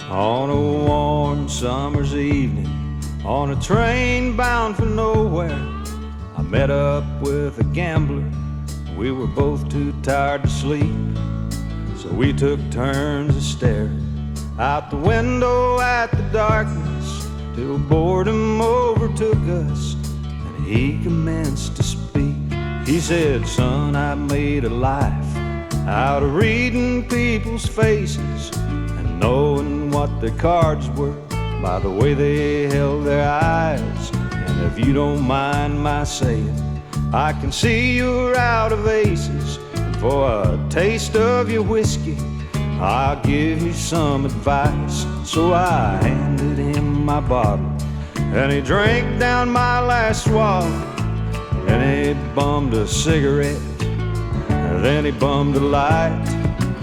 On a warm summer's evening, on a train bound for nowhere, I met up with a gambler. We were both too tired to sleep, so we took turns of staring out the window at the darkness till boredom overtook us and he commenced to speak. He said, "Son, I made a life out of reading people's faces and knowing what their cards were by the way they held their eyes. And if you don't mind my saying, I can see you're out of aces. And for a taste of your whiskey, I'll give you some advice." So I handed him my bottle, and he drank down my last swallow. Then he bummed a cigarette, and then he bummed a light,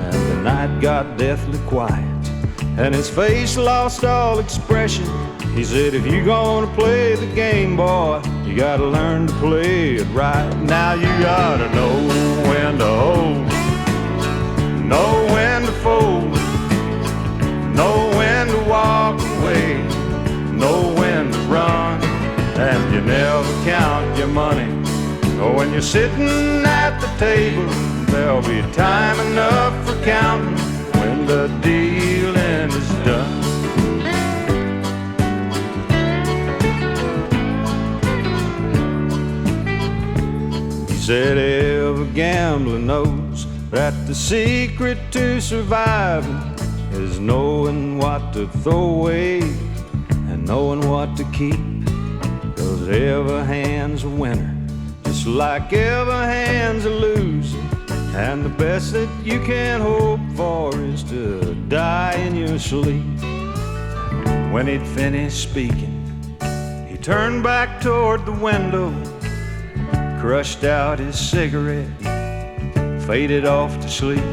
and the night got deathly quiet, and his face lost all expression. He said, "If you're gonna play the game, boy, you gotta learn to play it right. Now you gotta know when to hold, know when to fold, know when to walk away, know when to run, and you never count your money. Or when you're sitting at the table, there'll be time enough for counting when the dealing is done." He said every gambler knows that the secret to surviving is knowing what to throw away and knowing what to keep. 'Cause every hand's a winner, just like every hand's a loser, and the best that you can hope for is to die in your sleep. When he'd finished speaking, he turned back toward the window, crushed out his cigarette, faded off to sleep.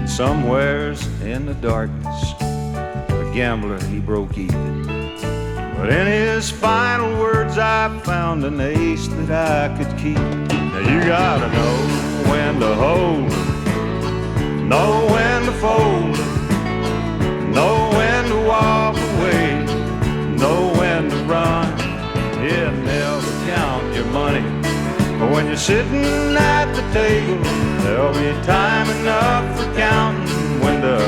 Somewheres in the darkness, a gambler, he broke even. But in his final words, I found an ace that I could keep. Now you gotta know when to hold, know when to fold, know when to walk away, know when to run. Yeah, never count your money. But when you're sitting at the table, there'll be time enough for counting when the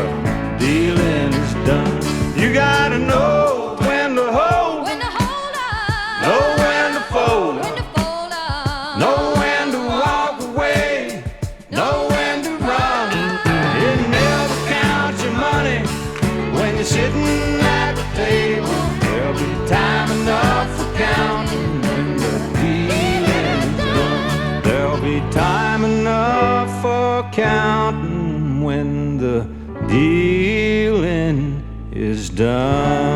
dealing is done. You gotta know when to hold, know when to fold, know when to walk away, know when to run. It never counts your money when you're sitting at the table. There'll be time enough for counting when the dealing is done. There'll be time enough for counting when the dealing is done.